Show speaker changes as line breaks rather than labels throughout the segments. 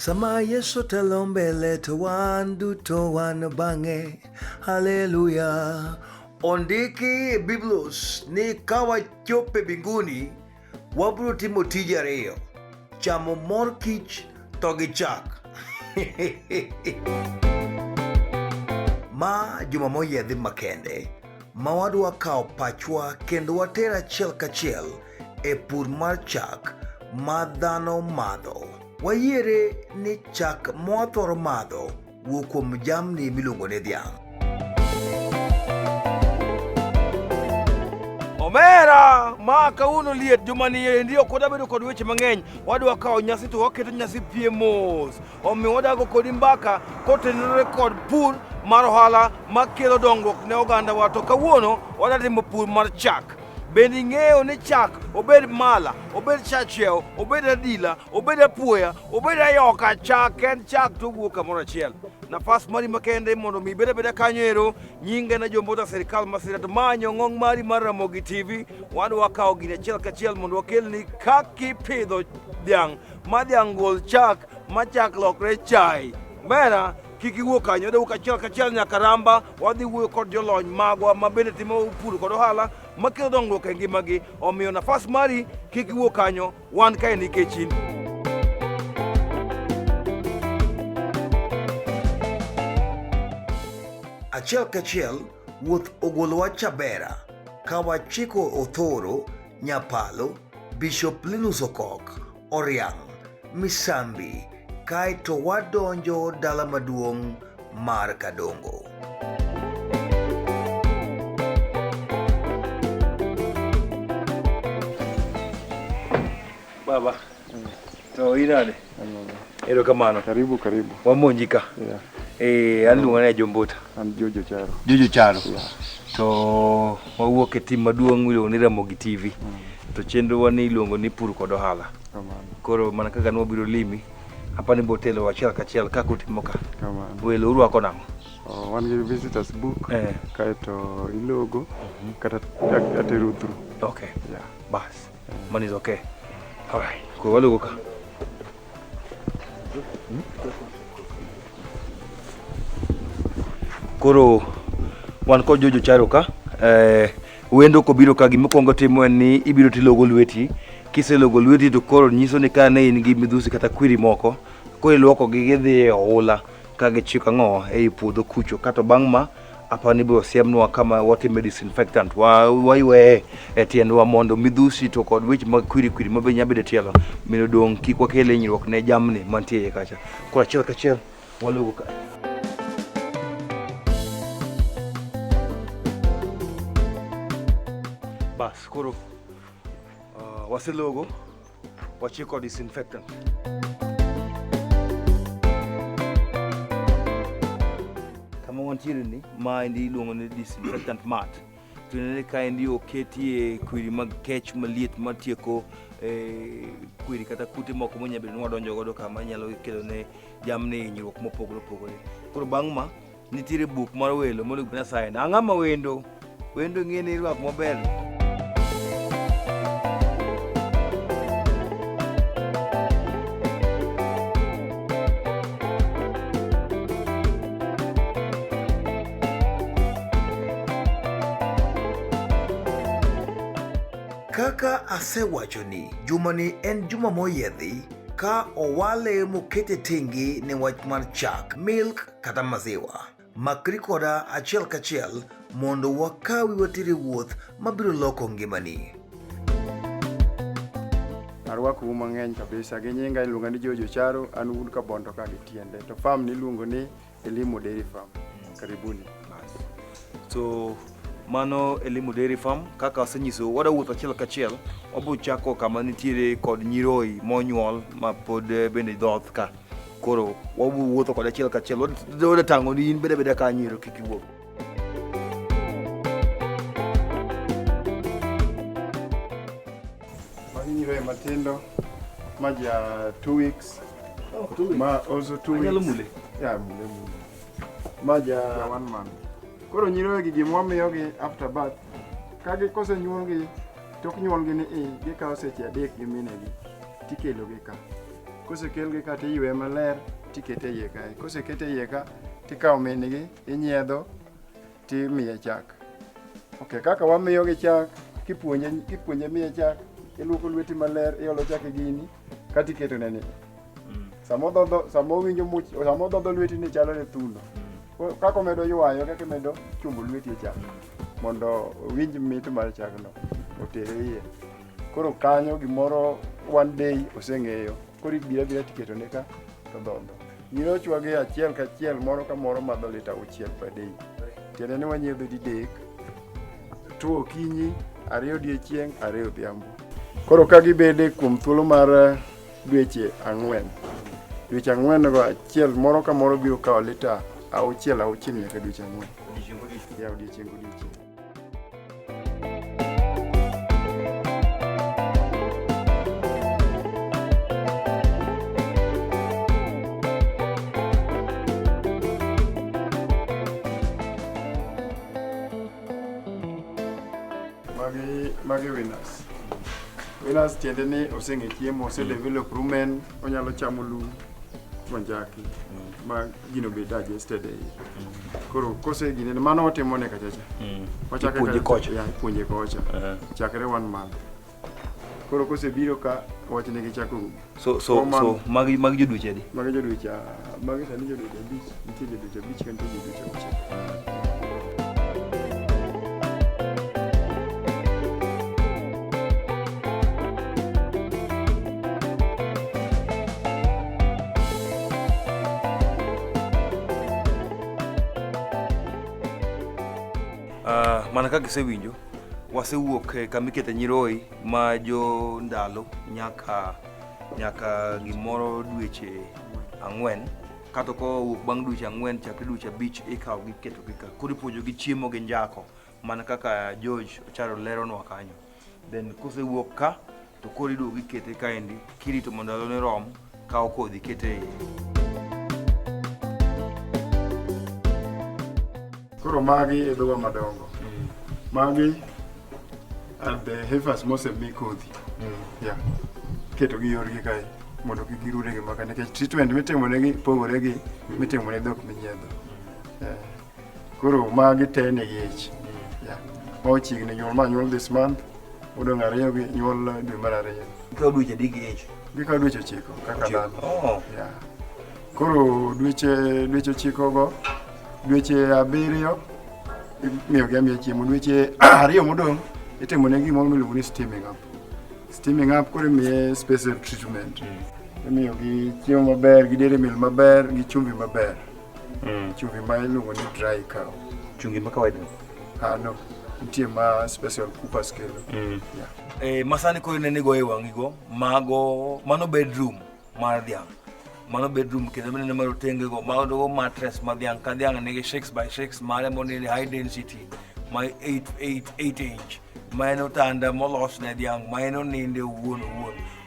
Sama Yesu telo mbele to wan duto wan bang'e. Haleluya. Ondiki Biblos ni kawa chope binguni wabro timo tije ariyo. Chamo mor kich to gi chak. Ma juma moyedhi makende ma wadwa kao pachwa kendo watera achiel kachiel e pur mar chak ma dhano madho. Wayiere ni chak mwathoro madho wuok kuom jamni miluongo ni dhiang'.
Omera ma kauno liet jumani ndio koda bedo kod weche mang'eny wadwa kao nyasi to waketo nyasi piemos omiyo wadago kod mbaka kotenore kod pur mar ohala makelo dongruok ne oganda wa to kawuono wadatimo pur mar chak. Bende ng'eyo ni chak obed mala, obed chachiew, obed adila, obed apuoya, obed ayoka, chak en chak to wuok kamoro achiel. Nafas mari makende mondo mi beda kanyo ero nyinge na Ajo Mbuta sirikal masira to manyo ng'ong mari mar Ramogi TV wadwa kao gine achiel kachiel mondo wakelni kaki pidho dhiang' ma dhiang' gol chak ma chak lokre chai. Mera kiki wuok kanyo wadwa achiel kachiel nyaka Ramba wadhi wuoyo kod jolony magwa ma bende timo pur kod ohala makelo dongruok e ngimagi omiyo nafas mari kiki wuok kanyo wan kae nikech in.
Achiel kachiel wuoth ogolowa Chabera ka wachiko Othoro, Nyapalo, Bishop Linus Okok, Oriang', Misambi kaeto wadonjo dala maduong' mar Kadongo.
Baba, to inade? Ero kamano.
Karibu.
Wamonjika.
Yeah.
An luonga ni Ajo Mbuta.
An Jojo Charo.
Jojo Charo.
Yeah.
To wawuok e tim maduong' miluongo ni Ramogi TV. To chenro wani iluongo ni pur kod ohala.
Kamano.
Koro mana kaka nwabiro limi apani botelo achiel kachiel kaka utimo ka.
Kamano.
Welo urwako nang'o?
Wan gi visitors book. Kaeto ilogo kata atero through.
Okay.
Yeah.
Bas. Man is okay. Alright. Ko walugo ka. Koro wan kod Jojo Charo ka. Wendo kobiro ka gimokwongo timo en ni ibiro tilogo lweti. Kiselogo lweti to koro nyiso ni ka ne in gi midhusi kata kwiri moko ko iluoko gi gidhi e ohula ka gichiko ang'o ei puodho kucho kato bang' ma apani biro siemnwa kama watime disinfectant waywe e tiendwa mondo midhusi to kod weche mag kwiri ma be nyabedo tielo mino dong' kik wakele hinyruok ne jamni mantie e kacha. Koro achiel kachiel walugo ka. Bas, koro waselogo wachiko disinfectant. Kama wantiere ni ma endi iluongo ni disinfectant mat. Tunene ka endi oketie kwiri mag kech maliet matieko kwiri kata kute moko monyabedo ni wadonjo godo kama nyalo kelo ne jamni hinyruok mopogore opogore. Koro bang' ma nitiere buk mar welo moluongo ni sign. Ang'ama wendo ng'e ni irwako maber.
Kaka asewachoni, jumani en juma moyedhi ka owale mokete tenge ne wach mar chak, milk kata maziwa. Makri koda achiel kachiel mondo wakawi watire wuoth mabiro loko ngimani.
Arwakou mang'eny kabisa gi nyinga iluonga ni Jojo Charo, an Wood Kabondo ka gitiende. To farm ni iluongo ni Elimo Dairy Farm. Karibuni.
So mano Elimo Dairy Farm kaka wasenyiso wadawuotho achiel kachiel wabiro chako kama nitiere kod nyiroi monyuol ma pod bende dhoth ka. Koro wabiro wuotho kod achiel kachiel wada tang'o ni in beda ka nyiro kik iwuog.
Magi nyiroi matindo ma ja 2 weeks. Ma also 2 weeks.
Anyalo mule?
Yeah, mule. Ma ja 1 month. Koro nyiroi gi gimwamiyogi after birth. Kagi kose nyuolgi, tok nyuolgi ni gikawo seche 3 gi minegi. Tikelogi ka. kosekelgi ka tiywe maler tikete iye kae. Kosekete iye ka tikawo min gi inyiedho timiye chak. Okay, kaka wamiyogi chak, kipuonje miye chak, iluoko lweti maler, iolo chak e gini, kati keto neni. Samo winjo much, samo dhodho lweti ni chalo ne thuno. Kako medo ywayo, kaka medo chumbo lweti e chak. Mondo winj mit mar chak no otere iye. Koro kanyo gimoro one day oseng'eyo. Koro ibira tiketo ne ka to dhodho. Nyiro chwage achiel ka achiel, moro ka moro madho lita 6 per day. Tiende ni wanyiedho didek. To okinyi, 2 odiechieng', 2 odhiambo. Koro ka gibede kuom thuolo mar dweche 4. Dweche 4 go achiel moro ka moro biro kawo lita 6 nyaka dweche 4. Ya odiechieng' odiechieng'. Magi winners. Winners tiende ni oseng'e chiemo, develop rumen, onyalo chamo lum monjaki ma gino be digested e. Koro kose gine mano watimo ne kachacha. Wachaka ipuonje kocha. Chakre 1 month. Koro kose biro ka wachne gi chako.
So magi joduche di.
Magi joduche. Magi sani joduche 5. Nitie joduche 5 kan joduche 6.
Mana kaka isewinjo, wasewuok kamikete nyiroi ma jo ndalo nyaka gimoro dweche 4, kata ko wuok bang' dweche 4 chakre dweche 5 ikawo gi keto gi ka. Koro ipuonjo gi chiemo gi njako, mana kaka George Ocharo leronwa kanyo. Then kosewuok ka to koro iduogo ikete kaendi, kirito mondo ndalo ne rom, kawo kodhi kete iye.
Koro magi e dhowa madongo. Magi are the heifers mosemi kodhi. Yeah. Keto gi yorgi kae mondo kik girude gi maka, nikech treatment mitimo negi pogore gi mitimo ne dhok minyiedho. Koro magi te negi ich. Yeah. Ma ochiegni nyuol this month, odong' 2 gi nyuol dwe mar 2.
Ikawo dweche di gi ich?
Gikawo dweche 9 kaka dhano. Yeah. Koro dweche 9 go, dweche 7 imiyogi amiya chiemo. Dweche 2 modong' itimo ne gimoro miluongo ni steaming up. Steaming up koro imiye special treatment. Imiyogi chiemo maber, gi dairy meal maber, gi chumbi maber. Chumbi ma iluongo ni dry cow.
Chumbi ma kawaida?
No. Nitie ma special Cooper's kelo.
Masani koro nene go e wang'igo, mano bedroom mar dhiang'. Mano bedroom kendo nene mar otenge go, mago mattress ma dhiang' ka dhiang' nigi 6x6 mare monini high density, ma 8 inch. Ma en otanda molos ne dhiang', ma en oninde wuon.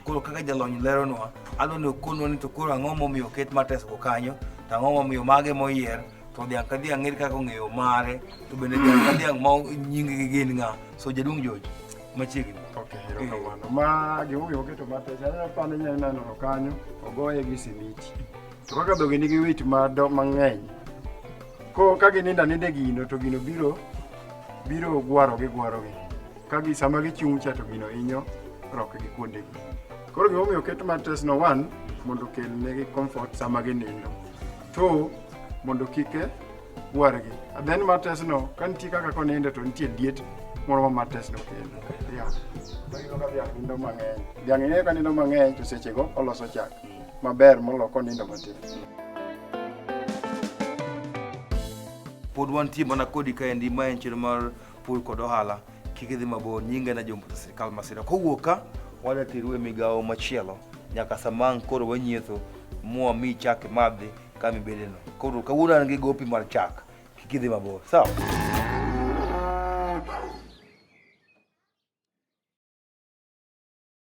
Koro kaka jalony leronwa, adwa ni okonwa ni to koro ang'o momiyo oket mattress go kanyo, to ang'o momiyo mage moyier, to dhiang' ka dhiang' ng'ere kaka ong'eyo mare, to bende dhiang' ka dhiang' ma nying-gi gin ng'a. So jaduong' George, machiegni.
Okay, erokamano. Ma gimomiyo oketo mattress, anyalo pano inyalo neno kanyo, ogoye gi simiti. To kaka dhoge nigi wit mang'eny, ko ka ginindo aninda e gino, to gino biro gwarogi. Ka sama gichung' cha to gino hinyo rokgi kuondegi. Koro gimomiyo oket mattress no 1 mondo okel negi comfort sama ginindo. To mondo kike gwargi. Then mattress no ka nitie kaka koninde to nitie liet moro ma mattress no kelo. Yeah. Bagino ka dhiang' nindo mang'eny. Dhiang' ing'eyo ka nindo mang'eny to sechego oloso chak maber moloko nindo matin.
Pod wantie mana kodi kaendi, ma en chenro mar pur kod ohala. Kik idhi mabor, nyinga na Ajo Mbuta sirkal masira. Kowuok ka wadwa teru e migawo machielo nyaka samang' koro wanyietho mwami chak madhi kama ibedeno. Koro kawuono an gi gopi mar chak, kik idhi mabor. Sawa?